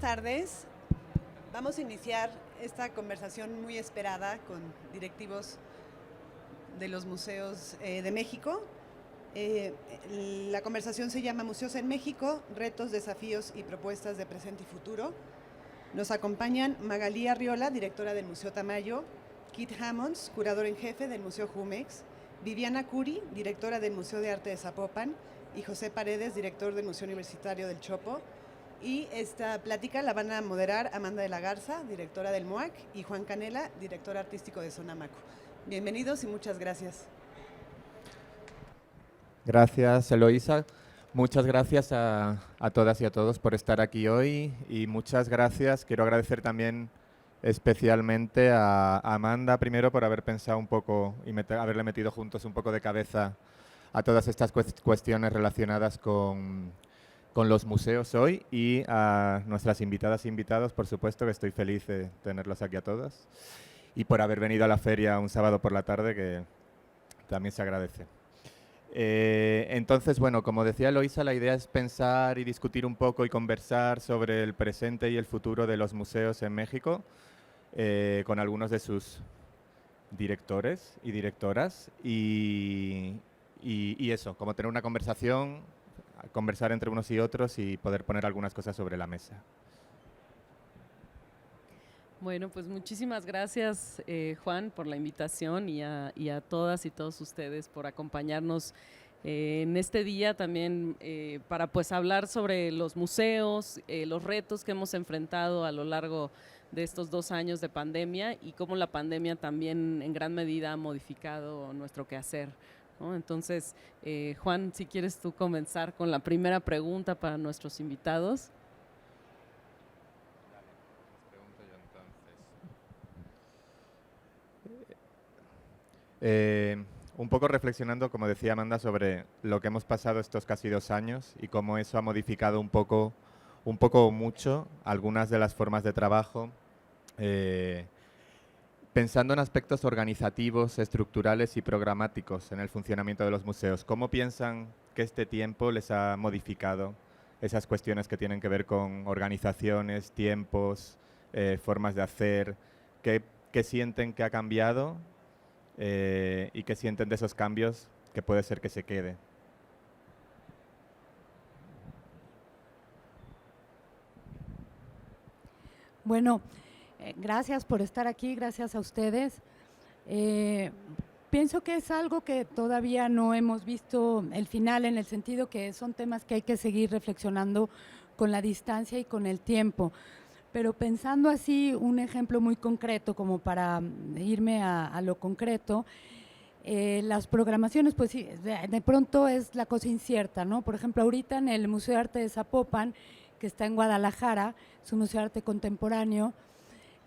tardes. Vamos a iniciar esta conversación muy esperada con directivos de los museos de México. La conversación se llama Museos en México, retos, desafíos y propuestas de presente y futuro. Nos acompañan Magalí Arriola, directora del Museo Tamayo, Kit Hammonds, curador en jefe del Museo Jumex, Viviana Curi, directora del Museo de Arte de Zapopan, y José Paredes, director del Museo Universitario del Chopo. Y esta plática la van a moderar Amanda de la Garza, directora del MOAC, y Juan Canela, director artístico de Sonamaco. Bienvenidos y muchas gracias. Gracias, Eloísa. Muchas gracias a todas y a todos por estar aquí hoy y muchas gracias. Quiero agradecer también especialmente a Amanda primero por haber pensado un poco y haberle metido juntos un poco de cabeza a todas estas cuestiones relacionadas con los museos hoy, y a nuestras invitadas e invitados, por supuesto, que estoy feliz de tenerlos aquí a todos, y por haber venido a la feria un sábado por la tarde, que también se agradece. Entonces, bueno, como decía Eloísa, la idea es pensar y discutir un poco y conversar sobre el presente y el futuro de los museos en México, con algunos de sus directores y directoras, y eso, como tener una conversación, conversar entre unos y otros y poder poner algunas cosas sobre la mesa. Bueno, pues muchísimas gracias, Juan, por la invitación y a todas y todos ustedes por acompañarnos en este día también para pues hablar sobre los museos, los retos que hemos enfrentado a lo largo de estos 2 años de pandemia y cómo la pandemia también en gran medida ha modificado nuestro quehacer, ¿no? Entonces, Juan, si quieres tú comenzar con la primera pregunta para nuestros invitados. Un poco reflexionando, como decía Amanda, sobre lo que hemos pasado estos casi 2 años y cómo eso ha modificado un poco o mucho algunas de las formas de trabajo, pensando en aspectos organizativos, estructurales y programáticos en el funcionamiento de los museos. ¿Cómo piensan que este tiempo les ha modificado esas cuestiones que tienen que ver con organizaciones, tiempos, formas de hacer? ¿Qué sienten que ha cambiado? Y qué sienten de esos cambios que puede ser que se quede. Bueno, gracias por estar aquí, gracias a ustedes. Pienso que es algo que todavía no hemos visto el final, en el sentido que son temas que hay que seguir reflexionando con la distancia y con el tiempo. Pero pensando así, un ejemplo muy concreto, como para irme a lo concreto, las programaciones, pues sí, de pronto es la cosa incierta, ¿no? Por ejemplo, ahorita en el Museo de Arte de Zapopan, que está en Guadalajara, es un museo de arte contemporáneo,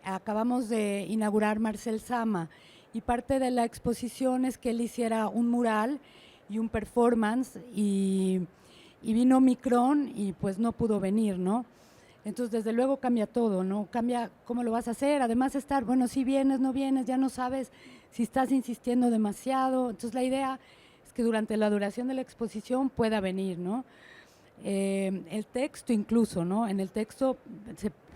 acabamos de inaugurar Marcel Sama, y parte de la exposición es que él hiciera un mural y un performance, y vino Micron y pues no pudo venir, ¿no? Entonces, desde luego cambia todo, ¿no? Cambia cómo lo vas a hacer, además estar, bueno, si vienes, no vienes, ya no sabes si estás insistiendo demasiado. Entonces, la idea es que durante la duración de la exposición pueda venir, ¿no? El texto incluso, ¿no? En el texto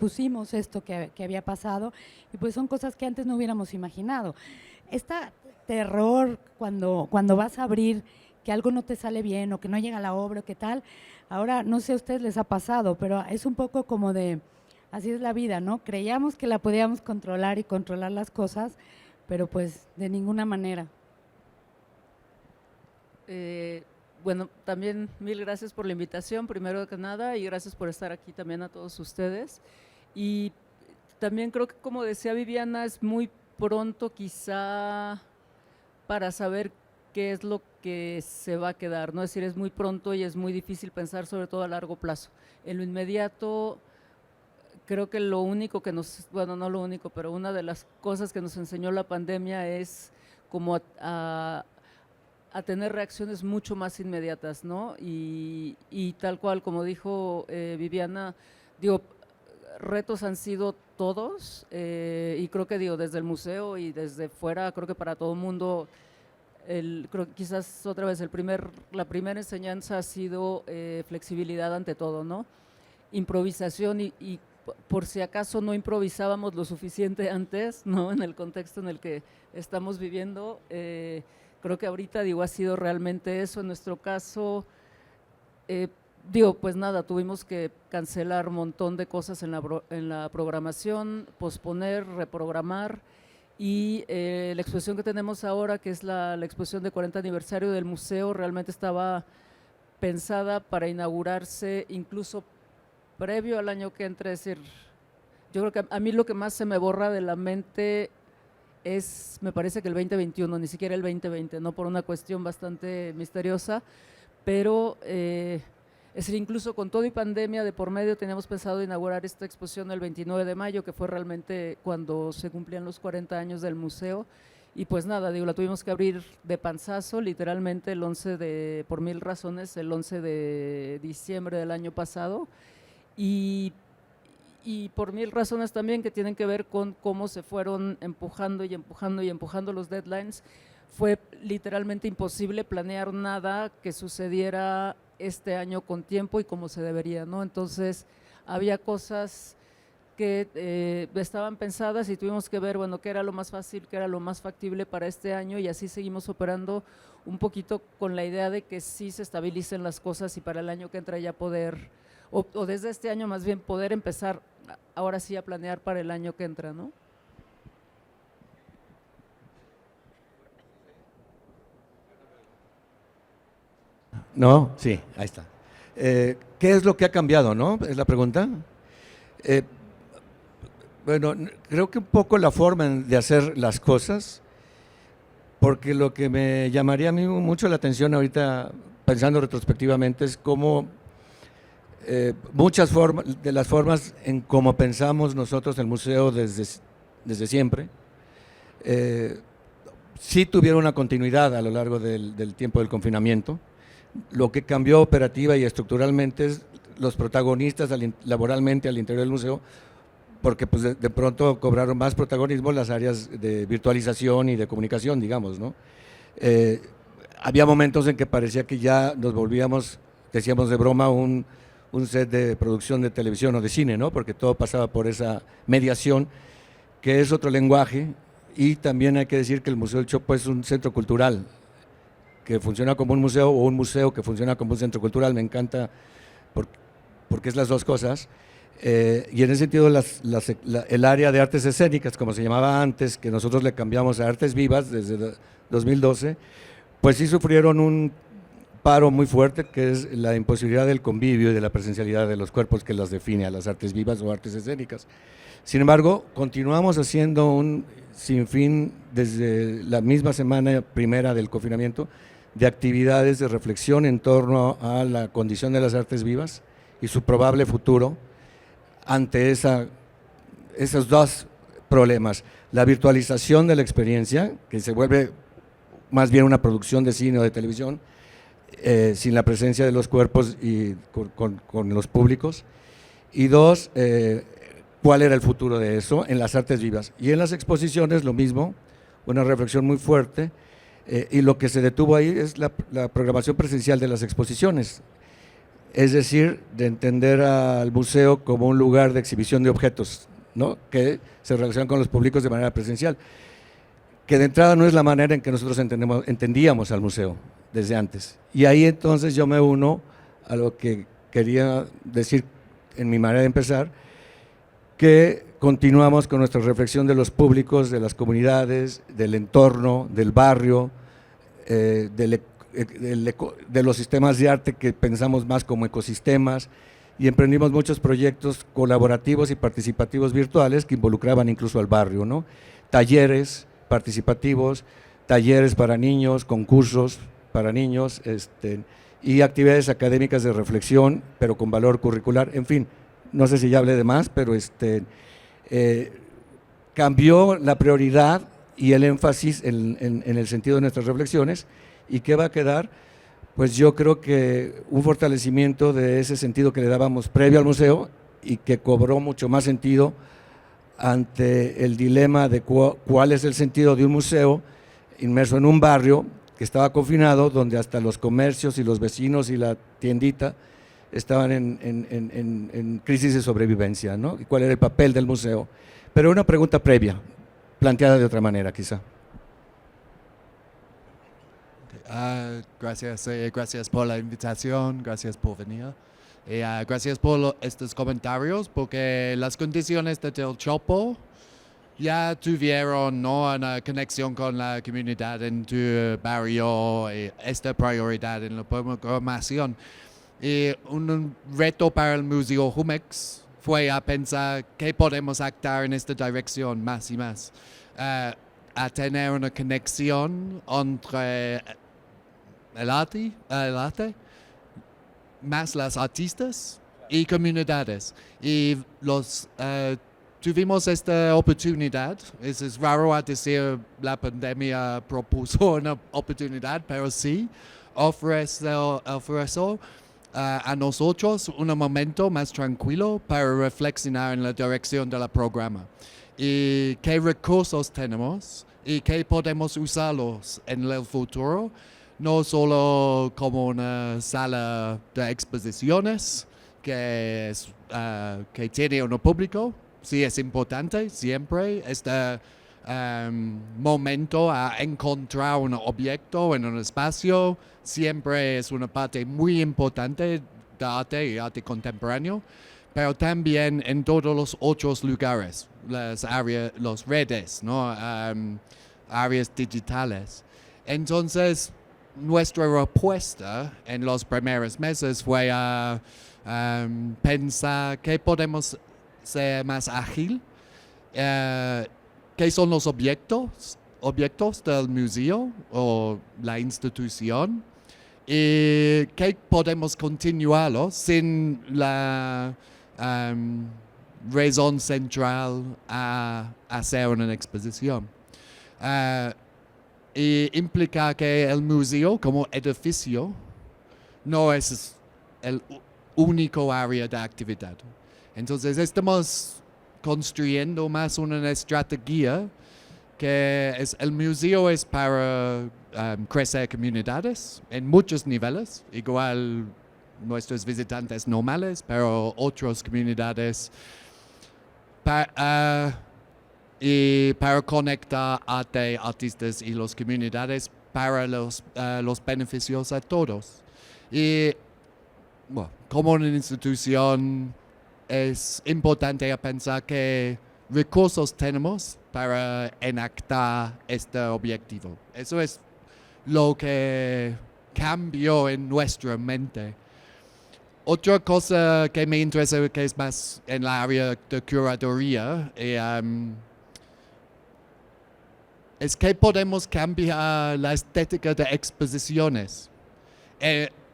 pusimos esto que había pasado, y pues son cosas que antes no hubiéramos imaginado. Este terror cuando vas a abrir, que algo no te sale bien o que no llega la obra o qué tal. Ahora, no sé a ustedes les ha pasado, pero es un poco como de, así es la vida, ¿no? Creíamos que la podíamos controlar y controlar las cosas, pero pues de ninguna manera. Bueno, también mil gracias por la invitación, primero que nada, y gracias por estar aquí también a todos ustedes. Y también creo que, como decía Viviana, es muy pronto quizá para saber qué es lo que se va a quedar, ¿no? Es decir, es muy pronto y es muy difícil pensar sobre todo a largo plazo. En lo inmediato, creo que lo único que bueno, no lo único, pero una de las cosas que nos enseñó la pandemia es como a tener reacciones mucho más inmediatas, ¿no? Y tal cual, como dijo Viviana, digo, retos han sido todos, y creo que desde el museo y desde fuera, creo que para todo el mundo, creo que quizás otra vez la primera enseñanza ha sido flexibilidad ante todo, ¿no? Improvisación y por si acaso no improvisábamos lo suficiente antes, ¿no? En el contexto en el que estamos viviendo. Creo que ahorita, digo, ha sido realmente eso. En nuestro caso, digo, pues nada, tuvimos que cancelar un montón de cosas en la programación, posponer, reprogramar, y la exposición que tenemos ahora, que es la exposición de 40 aniversario del museo, realmente estaba pensada para inaugurarse incluso previo al año que entra. Es decir, yo creo que a mí lo que más se me borra de la mente es, me parece que el 2021, ni siquiera el 2020, ¿no? Por una cuestión bastante misteriosa, pero es decir, incluso con todo y pandemia de por medio, teníamos pensado inaugurar esta exposición el 29 de mayo, que fue realmente cuando se cumplían los 40 años del museo, y pues nada, digo, la tuvimos que abrir de panzazo, literalmente el 11 de, por mil razones, el 11 de diciembre del año pasado, y por mil razones también que tienen que ver con cómo se fueron empujando y empujando y empujando los deadlines. Fue literalmente imposible planear nada que sucediera este año con tiempo y como se debería, ¿no? Entonces, había cosas que estaban pensadas y tuvimos que ver, bueno, qué era lo más fácil, qué era lo más factible para este año, y así seguimos operando un poquito con la idea de que sí se estabilicen las cosas y para el año que entra ya poder, o desde este año más bien poder empezar ahora sí a planear para el año que entra, ¿no? No, sí, ahí está. ¿Qué es lo que ha cambiado, no? Es la pregunta. Bueno, creo que un poco la forma de hacer las cosas, porque lo que me llamaría a mí mucho la atención ahorita, pensando retrospectivamente, es cómo muchas de las formas en cómo pensamos nosotros el museo desde siempre, sí tuvieron una continuidad a lo largo del tiempo del confinamiento. Lo que cambió operativa y estructuralmente es los protagonistas laboralmente al interior del museo, porque pues de pronto cobraron más protagonismo las áreas de virtualización y de comunicación, digamos, ¿no? Había momentos en que parecía que ya nos volvíamos, decíamos de broma, un set de producción de televisión o de cine, ¿no? Porque todo pasaba por esa mediación, que es otro lenguaje, y también hay que decir que el Museo del Chopo es un centro cultural, que funciona como un museo, o un museo que funciona como un centro cultural. Me encanta porque es las dos cosas. Y en ese sentido el área de artes escénicas, como se llamaba antes, que nosotros le cambiamos a artes vivas desde 2012, pues sí sufrieron un paro muy fuerte, que es la imposibilidad del convivio y de la presencialidad de los cuerpos que las define a las artes vivas o artes escénicas. Sin embargo, continuamos haciendo un sinfín desde la misma semana primera del confinamiento de actividades de reflexión en torno a la condición de las artes vivas y su probable futuro ante esos dos problemas: la virtualización de la experiencia, que se vuelve más bien una producción de cine o de televisión, sin la presencia de los cuerpos y con los públicos, y dos, cuál era el futuro de eso en las artes vivas. Y en las exposiciones lo mismo, una reflexión muy fuerte, y lo que se detuvo ahí es la programación presencial de las exposiciones, es decir, de entender al museo como un lugar de exhibición de objetos, ¿no?, que se relacionan con los públicos de manera presencial, que de entrada no es la manera en que nosotros entendíamos al museo desde antes. Y ahí entonces yo me uno a lo que quería decir en mi manera de empezar, que continuamos con nuestra reflexión de los públicos, de las comunidades, del entorno, del barrio, de los sistemas de arte que pensamos más como ecosistemas, y emprendimos muchos proyectos colaborativos y participativos virtuales que involucraban incluso al barrio, ¿no? Talleres participativos, talleres para niños, concursos para niños, y actividades académicas de reflexión, pero con valor curricular. En fin, no sé si ya hablé de más, pero cambió la prioridad y el énfasis en el sentido de nuestras reflexiones. ¿Y qué va a quedar? Pues yo creo que un fortalecimiento de ese sentido que le dábamos previo al museo y que cobró mucho más sentido ante el dilema de cuál es el sentido de un museo inmerso en un barrio que estaba confinado, donde hasta los comercios y los vecinos y la tiendita estaban en crisis de sobrevivencia, ¿no? Y cuál era el papel del museo. Pero una pregunta previa, planteada de otra manera quizá. Gracias por la invitación, gracias por venir. Gracias por estos comentarios, porque las condiciones de Del Chopo ya tuvieron, ¿no?, una conexión con la comunidad en tu barrio, esta prioridad en la programación. Y un reto para el Museo Jumex fue a pensar qué podemos actuar en esta dirección más y más, a tener una conexión entre el arte, más las artistas y comunidades. Y tuvimos esta oportunidad, es raro a decir la pandemia propuso una oportunidad, pero sí ofreció a nosotros un momento más tranquilo para reflexionar en la dirección del programa. Y qué recursos tenemos y qué podemos usarlos en el futuro, no solo como una sala de exposiciones que tiene un público, sí es importante siempre este momento a encontrar un objeto en un espacio, siempre es una parte muy importante de arte y arte contemporáneo, pero también en todos los otros lugares, las redes, ¿no? Áreas digitales. Entonces, nuestra respuesta en los primeros meses fue a pensar que podemos ser más ágil, qué son los objetos del museo o la institución y qué podemos continuarlo sin la razón central a hacer una exposición. Y implica que el museo como edificio no es el único área de actividad. Entonces estamos construyendo más una estrategia que el museo es para crecer comunidades en muchos niveles, igual nuestros visitantes normales, pero otras comunidades y para conectar arte, artistas y las comunidades para los beneficios a todos. Y bueno, como una institución es importante pensar qué recursos tenemos para enactar este objetivo. Eso es lo que cambió en nuestra mente. Otra cosa que me interesa, que es más en la área de curaduría, es que podemos cambiar la estética de exposiciones,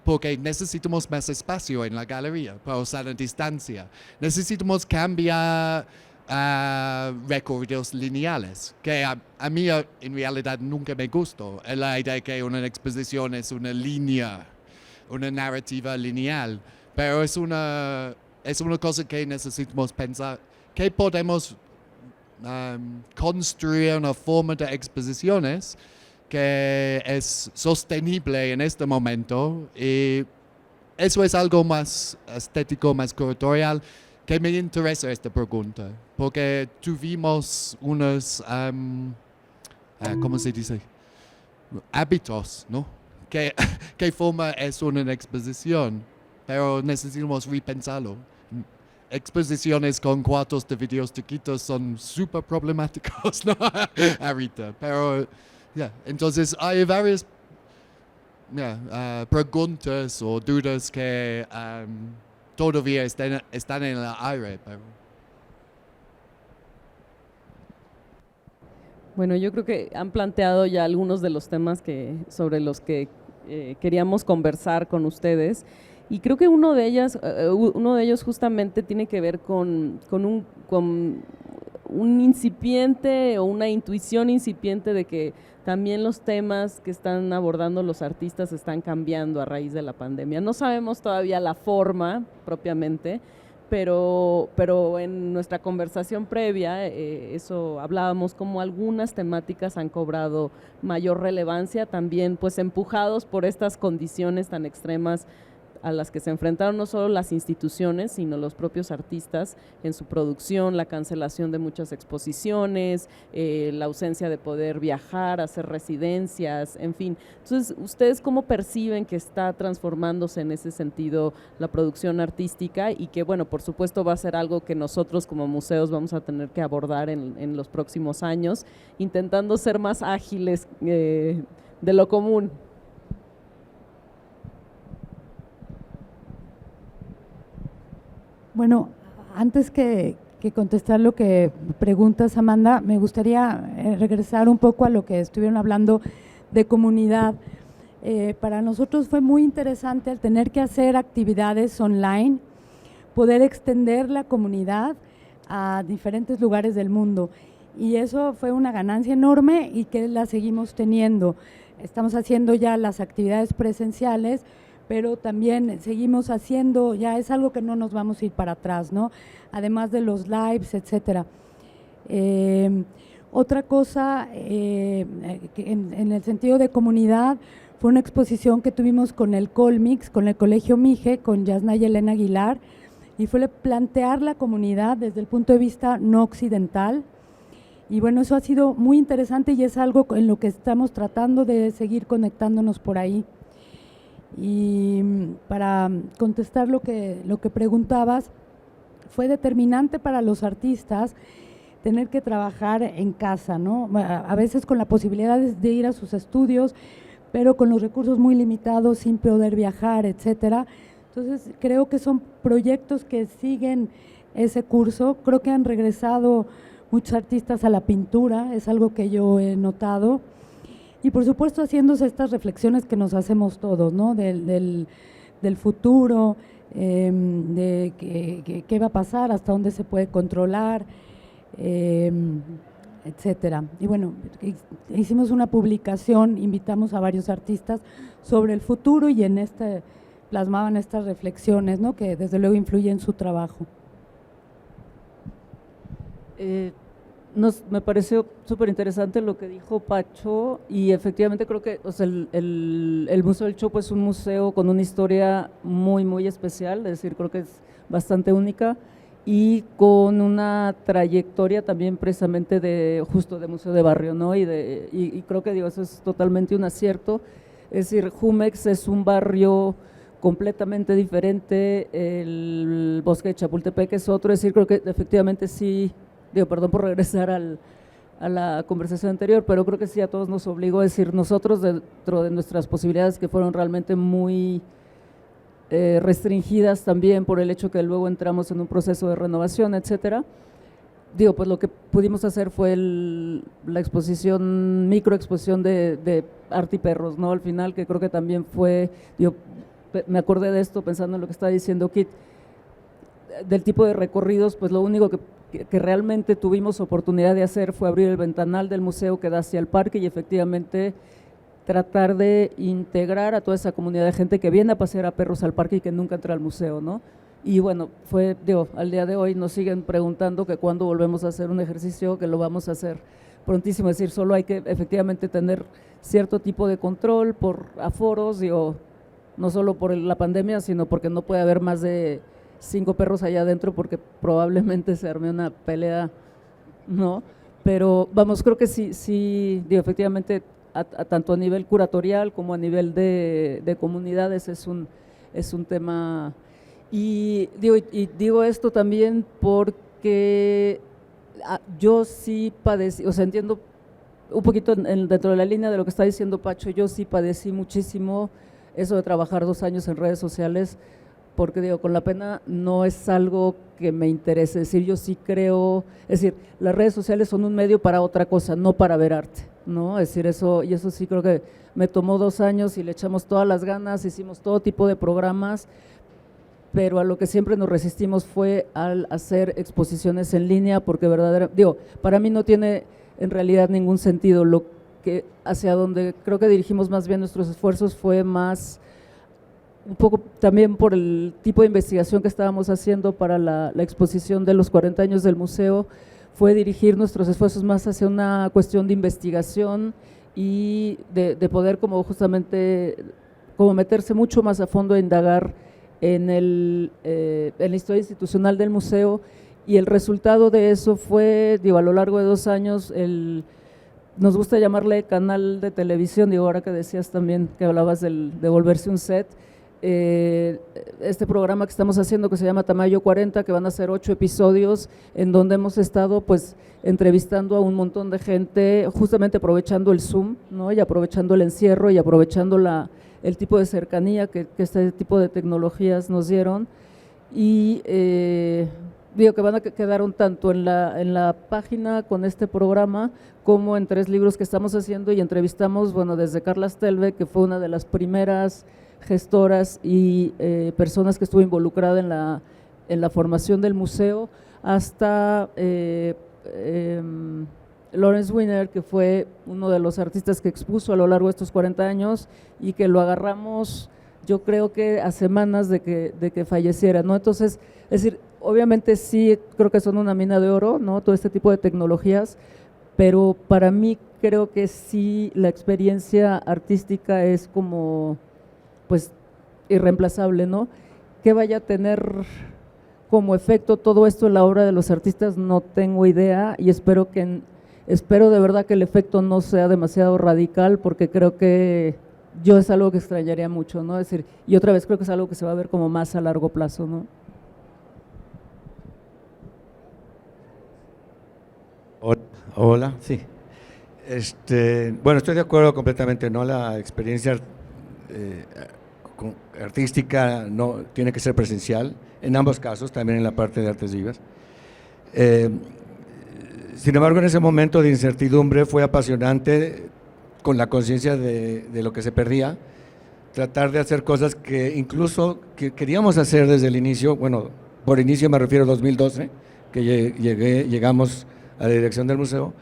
porque necesitamos más espacio en la galería para usar la distancia. Necesitamos cambiar recorridos lineales, que a mí en realidad nunca me gustó. La idea de que una exposición es una línea, una narrativa lineal, pero es una cosa que necesitamos pensar. ¿Qué podemos construir una forma de exposiciones que es sostenible en este momento? Y eso es algo más estético, más curatorial, que me interesa esta pregunta, porque tuvimos unos, ¿cómo se dice? Hábitos, ¿no? ¿Qué forma es una exposición? Pero necesitamos repensarlo. Exposiciones con cuartos de videos chiquitos son súper problemáticos, ¿no? Ahorita, pero entonces hay varias preguntas o dudas que todavía están en el aire. Pero. Bueno, yo creo que han planteado ya algunos de los temas sobre los que queríamos conversar con ustedes. Y creo que uno de ellos justamente tiene que ver con un incipiente o una intuición incipiente de que también los temas que están abordando los artistas están cambiando a raíz de la pandemia. No sabemos todavía la forma propiamente, pero en nuestra conversación previa eso hablábamos como algunas temáticas han cobrado mayor relevancia también, pues empujados por estas condiciones tan extremas a las que se enfrentaron no solo las instituciones, sino los propios artistas en su producción, la cancelación de muchas exposiciones, la ausencia de poder viajar, hacer residencias, en fin. Entonces, ¿ustedes cómo perciben que está transformándose en ese sentido la producción artística? Y que, bueno, por supuesto va a ser algo que nosotros como museos vamos a tener que abordar en los próximos años, intentando ser más ágiles de lo común. Bueno, antes que contestar lo que preguntas, Amanda, me gustaría regresar un poco a lo que estuvieron hablando de comunidad. Para nosotros fue muy interesante al tener que hacer actividades online, poder extender la comunidad a diferentes lugares del mundo. Y eso fue una ganancia enorme y que la seguimos teniendo. Estamos haciendo ya las actividades presenciales, pero también seguimos haciendo, ya es algo que no nos vamos a ir para atrás, ¿no? Además de los lives, etcétera. Otra cosa, en el sentido de comunidad, fue una exposición que tuvimos con el Colmix, con el Colegio Mije, con Yasna y Elena Aguilar, y fue plantear la comunidad desde el punto de vista no occidental. Y bueno, eso ha sido muy interesante y es algo en lo que estamos tratando de seguir conectándonos por ahí. Y para contestar lo que preguntabas, fue determinante para los artistas tener que trabajar en casa, ¿no? A veces con la posibilidad de ir a sus estudios, pero con los recursos muy limitados, sin poder viajar, etcétera. Entonces, creo que son proyectos que siguen ese curso. Creo que han regresado muchos artistas a la pintura, es algo que yo he notado. Y por supuesto haciéndose estas reflexiones que nos hacemos todos, ¿no? Del futuro, de qué va a pasar, hasta dónde se puede controlar, etcétera. Y bueno, hicimos una publicación, invitamos a varios artistas sobre el futuro y en plasmaban estas reflexiones, ¿no? Que desde luego influyen en su trabajo. Me pareció súper interesante lo que dijo Pacho y efectivamente creo que, o sea, el Museo del Chopo es un museo con una historia muy, muy especial, es decir, creo que es bastante única y con una trayectoria también precisamente justo de museo de barrio, ¿no? Y creo que digo, eso es totalmente un acierto, es decir, Jumex es un barrio completamente diferente, el Bosque de Chapultepec es otro, es decir, creo que efectivamente sí. Digo, perdón por regresar a la conversación anterior, pero creo que sí a todos nos obligó a decir, nosotros dentro de nuestras posibilidades que fueron realmente muy restringidas también por el hecho que luego entramos en un proceso de renovación, etcétera. Digo, pues lo que pudimos hacer fue la exposición, microexposición de arte y perros, ¿no? Al final, que creo que también fue, digo, me acordé de esto pensando en lo que estaba diciendo Kit, del tipo de recorridos, pues lo único que realmente tuvimos oportunidad de hacer fue abrir el ventanal del museo que da hacia el parque y efectivamente tratar de integrar a toda esa comunidad de gente que viene a pasear a perros al parque y que nunca entra al museo, ¿no? Y bueno, al día de hoy nos siguen preguntando que cuándo volvemos a hacer un ejercicio, que lo vamos a hacer prontísimo, es decir, solo hay que efectivamente tener cierto tipo de control por aforos, digo, no solo por la pandemia, sino porque no puede haber más de 5 perros allá adentro porque probablemente se arme una pelea, ¿no? Pero vamos, creo que sí, digo, efectivamente, tanto a nivel curatorial como a nivel de comunidades es un tema. Y digo esto también porque yo sí padecí, o sea, entiendo un poquito dentro de la línea de lo que está diciendo Pacho, yo sí padecí muchísimo eso de trabajar 2 años en redes sociales, porque digo, con la pena no es algo que me interese, es decir, yo sí creo, es decir, las redes sociales son un medio para otra cosa, no para ver arte, ¿no? Es decir, eso sí creo que me tomó 2 años y le echamos todas las ganas, hicimos todo tipo de programas, pero a lo que siempre nos resistimos fue al hacer exposiciones en línea, porque verdaderamente, digo, para mí no tiene en realidad ningún sentido, lo que hacia donde creo que dirigimos más bien nuestros esfuerzos fue más un poco también por el tipo de investigación que estábamos haciendo para la exposición de los 40 años del museo, fue dirigir nuestros esfuerzos más hacia una cuestión de investigación y de poder como justamente como meterse mucho más a fondo a indagar en la historia institucional del museo, y el resultado de eso fue, digo, a lo largo de 2 años, nos gusta llamarle canal de televisión, digo, ahora que decías también que hablabas de volverse un set, este programa que estamos haciendo que se llama Tamayo 40, que van a ser 8 episodios, en donde hemos estado pues entrevistando a un montón de gente, justamente aprovechando el Zoom, ¿no? Y aprovechando el encierro y aprovechando el tipo de cercanía que este tipo de tecnologías nos dieron, y digo que quedaron tanto en la página con este programa como en 3 libros que estamos haciendo, y entrevistamos, bueno, desde Carla Stelbe, que fue una de las primeras gestoras y personas que estuvo involucrada en la formación del museo, hasta Lawrence Wiener, que fue uno de los artistas que expuso a lo largo de estos 40 años y que lo agarramos, yo creo que a semanas de que falleciera, ¿no? Entonces, es decir, obviamente sí creo que son una mina de oro, ¿no? Todo este tipo de tecnologías, pero para mí creo que sí la experiencia artística es como, pues, irreemplazable, ¿no? ¿Qué vaya a tener como efecto todo esto en la obra de los artistas? No tengo idea, y espero de verdad que el efecto no sea demasiado radical, porque creo que yo es algo que extrañaría mucho, ¿no? Es decir, y otra vez creo que es algo que se va a ver como más a largo plazo, ¿no? Hola, sí. Bueno, estoy de acuerdo completamente, ¿no? La experiencia artística no tiene que ser presencial, en ambos casos, también en la parte de artes vivas. Sin embargo, en ese momento de incertidumbre fue apasionante, con la conciencia de lo que se perdía, tratar de hacer cosas que incluso que queríamos hacer desde el inicio. Bueno, por inicio me refiero a 2012, que llegamos a la dirección del museo,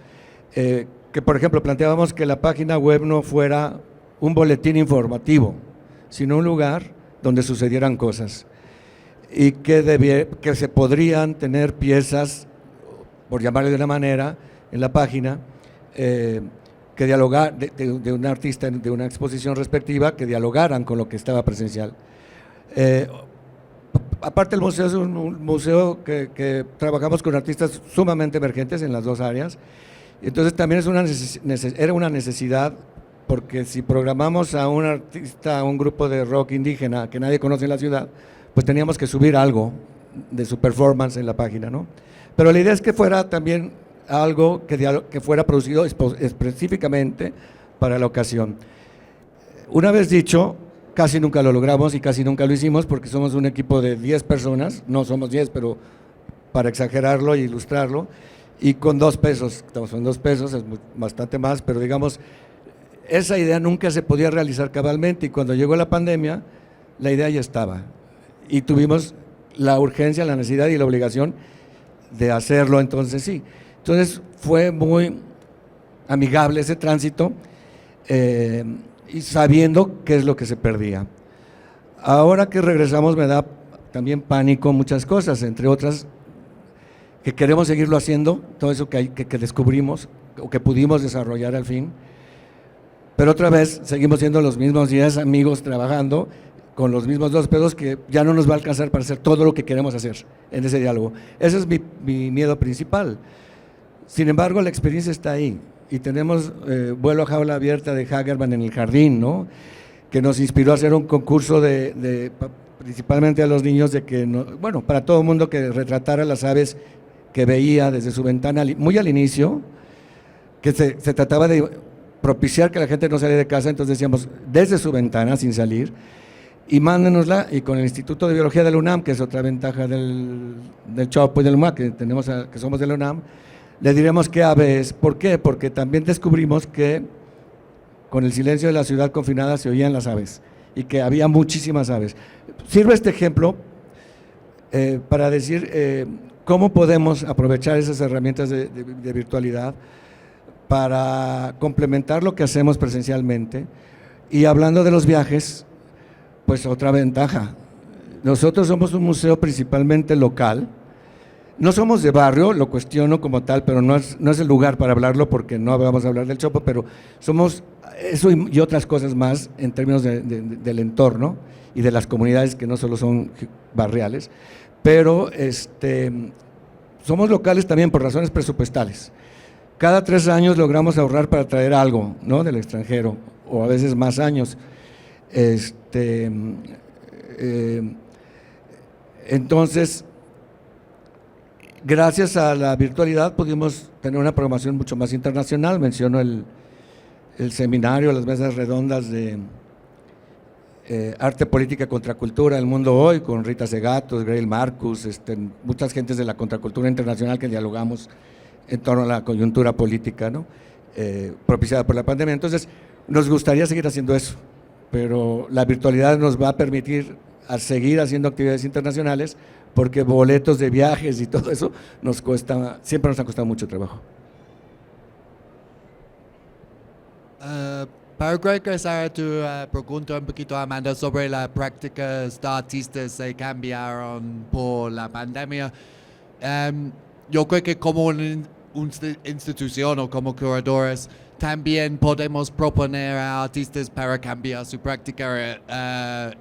que por ejemplo planteábamos que la página web no fuera un boletín informativo, sino un lugar donde sucedieran cosas, y que se podrían tener piezas, por llamarle de una manera, en la página, que dialogar de un artista, de una exposición respectiva, que dialogaran con lo que estaba presencial. Aparte, el museo es un museo que trabajamos con artistas sumamente emergentes en las 2 áreas, entonces también era una necesidad, porque si programamos a un artista, a un grupo de rock indígena que nadie conoce en la ciudad, pues teníamos que subir algo de su performance en la página, ¿no? Pero la idea es que fuera también algo que fuera producido específicamente para la ocasión. Una vez dicho, casi nunca lo logramos y casi nunca lo hicimos, porque somos un equipo de 10 personas, no somos 10, pero para exagerarlo e ilustrarlo, y con 2 pesos, estamos con 2 pesos, es bastante más, pero digamos, esa idea nunca se podía realizar cabalmente, y cuando llegó la pandemia, la idea ya estaba, y tuvimos la urgencia, la necesidad y la obligación de hacerlo. Entonces sí, entonces fue muy amigable ese tránsito, y sabiendo qué es lo que se perdía. Ahora que regresamos me da también pánico muchas cosas, entre otras que queremos seguirlo haciendo, todo eso que descubrimos o que pudimos desarrollar al fin, pero otra vez seguimos siendo los mismos 10 amigos trabajando con los mismos 2 pesos, que ya no nos va a alcanzar para hacer todo lo que queremos hacer en ese diálogo. Ese es mi miedo principal. Sin embargo, la experiencia está ahí, y tenemos Vuelo a Jaula Abierta de Hagerman en el jardín, ¿no? Que nos inspiró a hacer un concurso principalmente a los niños, bueno, para todo el mundo, que retratara las aves que veía desde su ventana, muy al inicio, que se trataba de propiciar que la gente no saliera de casa, entonces decíamos, desde su ventana, sin salir, y mándenosla, y con el Instituto de Biología de la UNAM, que es otra ventaja del Chopo y del UMA, que somos de la UNAM, le diremos qué ave es. ¿Por qué? Porque también descubrimos que con el silencio de la ciudad confinada se oían las aves, y que había muchísimas aves. Sirve este ejemplo para decir cómo podemos aprovechar esas herramientas de virtualidad para complementar lo que hacemos presencialmente. Y hablando de los viajes, pues otra ventaja, nosotros somos un museo principalmente local, no somos de barrio, lo cuestiono como tal, pero no es el lugar para hablarlo, porque no vamos a hablar del Chopo, pero somos eso y otras cosas más en términos del entorno y de las comunidades que no solo son barriales, pero somos locales también por razones presupuestales. Cada 3 años logramos ahorrar para traer algo, ¿no?, del extranjero, o a veces más años. Entonces, gracias a la virtualidad pudimos tener una programación mucho más internacional. Menciono el seminario, las mesas redondas de arte, política, contracultura, el mundo hoy, con Rita Segatos, Grail Marcus, muchas gentes de la contracultura internacional que dialogamos en torno a la coyuntura política, ¿no?, propiciada por la pandemia. Entonces, nos gustaría seguir haciendo eso, pero la virtualidad nos va a permitir a seguir haciendo actividades internacionales, porque boletos de viajes y todo eso siempre nos ha costado mucho trabajo. Para regresar a tu pregunta un poquito, Amanda, sobre las prácticas de artistas se cambiaron por la pandemia. Yo creo que como una institución o como curadores también podemos proponer a artistas para cambiar su práctica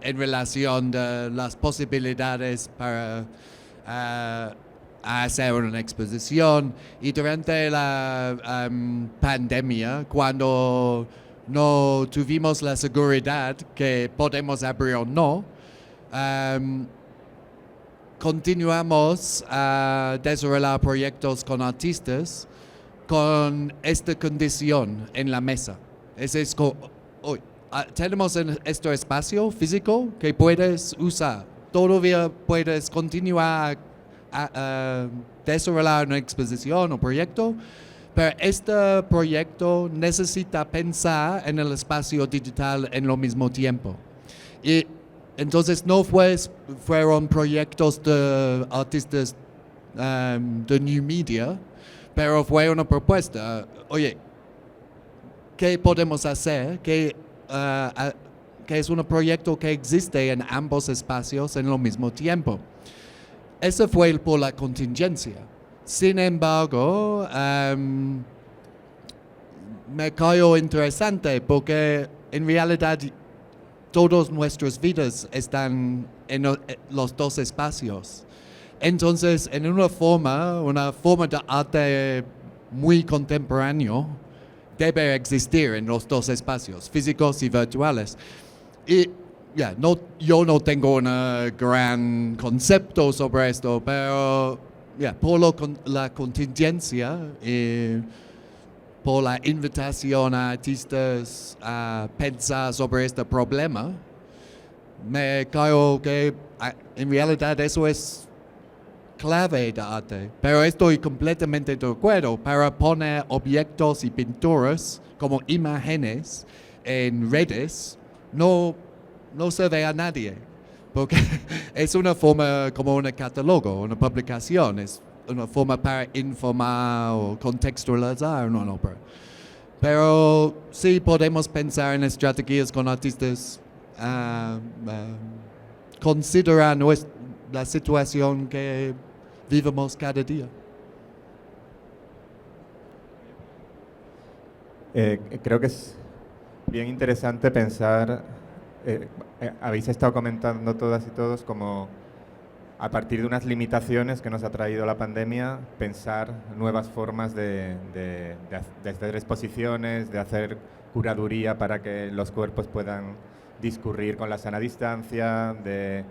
en relación de las posibilidades para hacer una exposición. Y durante la pandemia, cuando no tuvimos la seguridad que podemos abrir o no, continuamos a desarrollar proyectos con artistas con esta condición en la mesa. Tenemos este espacio físico que puedes usar. Todavía puedes continuar a desarrollar una exposición o proyecto, pero este proyecto necesita pensar en el espacio digital en lo mismo tiempo. Y entonces no fueron proyectos de artistas de New Media, pero fue una propuesta. Oye, ¿qué podemos hacer? Que es un proyecto que existe en ambos espacios en lo mismo tiempo. Eso fue por la contingencia. Sin embargo, me cayó interesante porque en realidad todas nuestras vidas están en los dos espacios. Entonces, en una forma de arte muy contemporáneo debe existir en los dos espacios, físicos y virtuales. Y yo no tengo un gran concepto sobre esto, pero por la contingencia y por la invitación a artistas a pensar sobre este problema, me creo que en realidad eso es clave de arte. Pero estoy completamente de acuerdo. Para poner objetos y pinturas como imágenes en redes, no se ve a nadie, porque es una forma como un catálogo, una publicación, es una forma para informar o contextualizar una obra. Pero sí podemos pensar en estrategias con artistas, considerar la situación que vivimos cada día. Creo que es bien interesante pensar, habéis estado comentando todas y todos, como a partir de unas limitaciones que nos ha traído la pandemia, pensar nuevas formas de hacer exposiciones, de hacer curaduría para que los cuerpos puedan discurrir con la sana distancia, de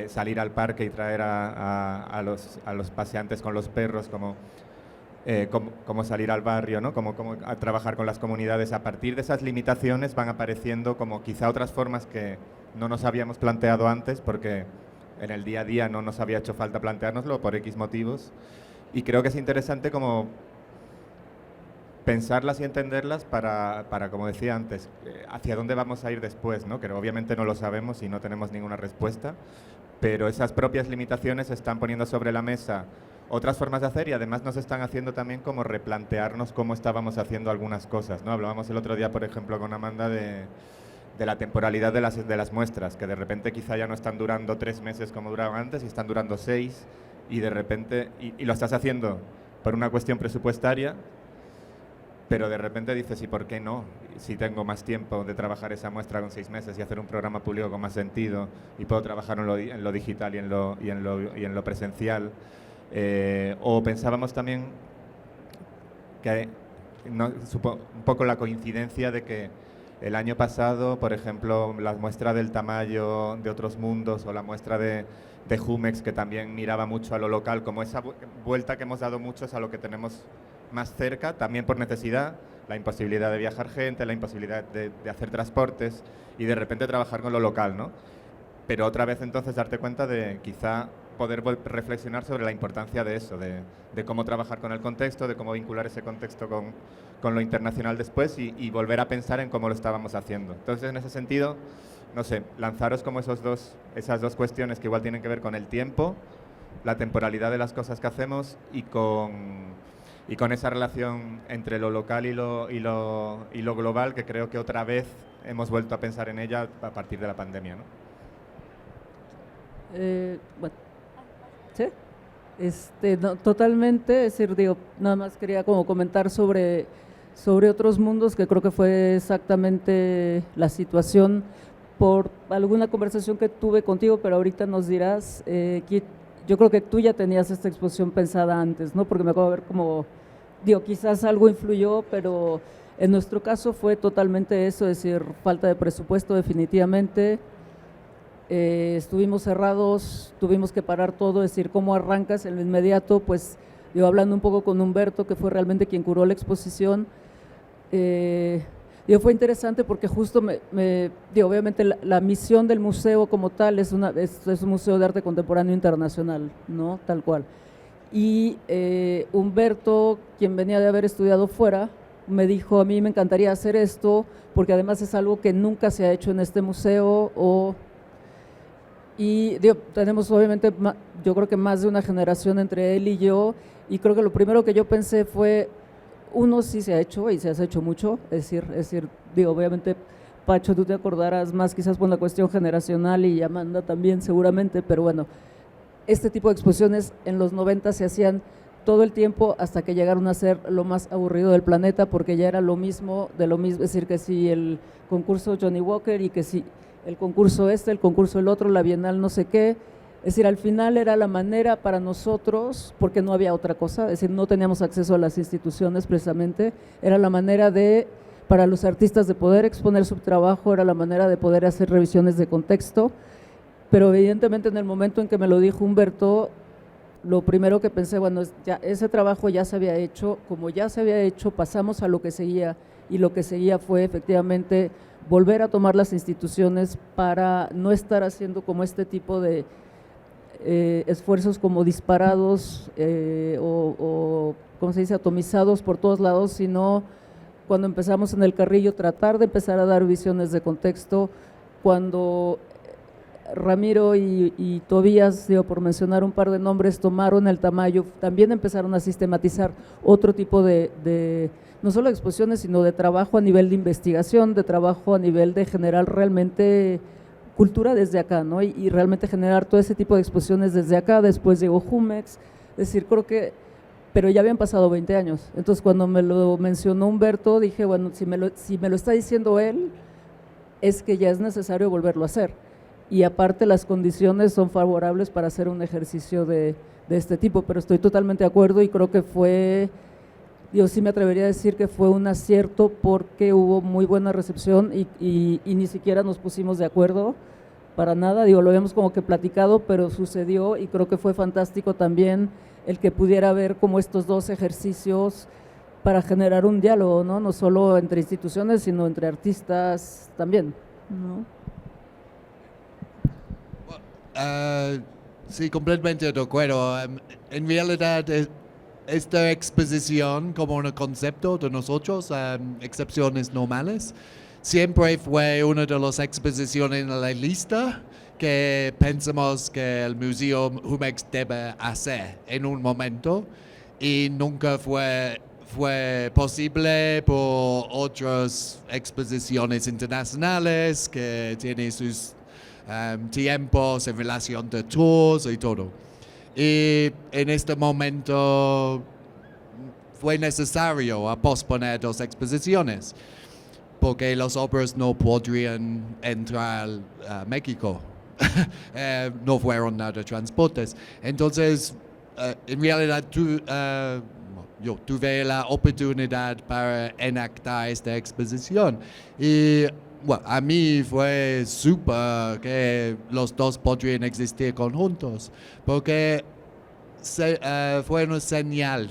salir al parque y traer a los paseantes con los perros, como salir al barrio, ¿no? Como a trabajar con las comunidades. A partir de esas limitaciones van apareciendo como quizá otras formas que no nos habíamos planteado antes, porque en el día a día no nos había hecho falta planteárnoslo por X motivos, y creo que es interesante como pensarlas y entenderlas para como decía antes, hacia dónde vamos a ir después, ¿no? Que obviamente no lo sabemos y no tenemos ninguna respuesta, pero esas propias limitaciones están poniendo sobre la mesa otras formas de hacer, y además nos están haciendo también como replantearnos cómo estábamos haciendo algunas cosas, ¿no? Hablábamos el otro día, por ejemplo, con Amanda de la temporalidad de las muestras, que de repente quizá ya no están durando 3 meses como duraban antes, y están durando 6, y de repente, y lo estás haciendo por una cuestión presupuestaria, pero de repente dices, ¿y por qué no? Si tengo más tiempo de trabajar esa muestra con 6 meses y hacer un programa público con más sentido, y puedo trabajar en lo digital y en lo presencial. O pensábamos también que un poco la coincidencia de que el año pasado, por ejemplo, la muestra del Tamayo de Otros Mundos o la muestra de Jumex, que también miraba mucho a lo local, como esa vuelta que hemos dado muchos a lo que tenemos más cerca, también por necesidad, la imposibilidad de viajar gente, la imposibilidad de hacer transportes y de repente trabajar con lo local, ¿no? Pero otra vez entonces darte cuenta de quizá poder reflexionar sobre la importancia de eso, de cómo trabajar con el contexto, de cómo vincular ese contexto con lo internacional después y volver a pensar en cómo lo estábamos haciendo. Entonces, en ese sentido, no sé, lanzaros como esas dos cuestiones que igual tienen que ver con el tiempo, la temporalidad de las cosas que hacemos y con esa relación entre lo local y lo global, que creo que otra vez hemos vuelto a pensar en ella a partir de la pandemia, ¿no? Bueno, ¿sí? No, totalmente, es decir, digo, nada más quería como comentar sobre Otros Mundos, que creo que fue exactamente la situación por alguna conversación que tuve contigo, pero ahorita nos dirás, yo creo que tú ya tenías esta exposición pensada antes, ¿no? Porque me acabo de ver como, digo, quizás algo influyó, pero en nuestro caso fue totalmente eso, es decir, falta de presupuesto definitivamente. Estuvimos cerrados, tuvimos que parar todo, es decir, ¿cómo arrancas en lo inmediato? Pues, digo, hablando un poco con Humberto, que fue realmente quien curó la exposición, digo, fue interesante porque justo digo, obviamente la misión del museo como tal es un museo de arte contemporáneo internacional, ¿no? Tal cual. Y Humberto, quien venía de haber estudiado fuera, me dijo, a mí me encantaría hacer esto, porque además es algo que nunca se ha hecho en este museo, y digo, tenemos obviamente, yo creo que más de una generación entre él y yo, y creo que lo primero que yo pensé fue, uno sí se ha hecho y se ha hecho mucho, es decir, digo, obviamente, Pacho, tú te acordarás más quizás por la cuestión generacional y Amanda también seguramente, pero bueno, este tipo de exposiciones en los 90 se hacían todo el tiempo hasta que llegaron a ser lo más aburrido del planeta, porque ya era lo mismo de lo mismo, es decir, que si el concurso Johnny Walker y que si el concurso el concurso el otro, la Bienal no sé qué, es decir, al final era la manera para nosotros, porque no había otra cosa, es decir, no teníamos acceso a las instituciones precisamente, era la manera para los artistas de poder exponer su trabajo, era la manera de poder hacer revisiones de contexto, pero evidentemente en el momento en que me lo dijo Humberto, lo primero que pensé, bueno, ya ese trabajo ya se había hecho, como ya se había hecho, pasamos a lo que seguía, y lo que seguía fue efectivamente volver a tomar las instituciones para no estar haciendo como este tipo de esfuerzos como disparados o, ¿cómo se dice?, atomizados por todos lados, sino cuando empezamos en el carrillo, tratar de empezar a dar visiones de contexto, cuando Ramiro y Tobías, digo, por mencionar un par de nombres, tomaron el Tamayo, también empezaron a sistematizar otro tipo de no solo de exposiciones, sino de trabajo a nivel de investigación, de trabajo a nivel de generar realmente cultura desde acá, ¿no? Y realmente generar todo ese tipo de exposiciones desde acá. Después llegó Jumex, es decir, creo que, pero ya habían pasado 20 años. Entonces, cuando me lo mencionó Humberto, dije, bueno, si me lo está diciendo él, es que ya es necesario volverlo a hacer. Y aparte las condiciones son favorables para hacer un ejercicio de este tipo, pero estoy totalmente de acuerdo y creo que fue, yo sí me atrevería a decir que fue un acierto porque hubo muy buena recepción y ni siquiera nos pusimos de acuerdo para nada, digo, lo habíamos como que platicado, pero sucedió y creo que fue fantástico también el que pudiera haber como estos dos ejercicios para generar un diálogo, ¿no? No solo entre instituciones, sino entre artistas también, ¿no? Sí, completamente de acuerdo. En realidad, esta exposición como un concepto de nosotros, excepciones normales, siempre fue una de las exposiciones en la lista que pensamos que el Museo Jumex debe hacer en un momento y nunca fue posible por otras exposiciones internacionales que tienen sus tiempos en relación de tours y todo. Y en este momento fue necesario a posponer 2 exposiciones, porque las obras no podrían entrar a México. No fueron nada transportes. Entonces, en realidad yo tuve la oportunidad para enactar esta exposición y bueno, a mí fue súper que los 2 podrían existir conjuntos, porque fue una señal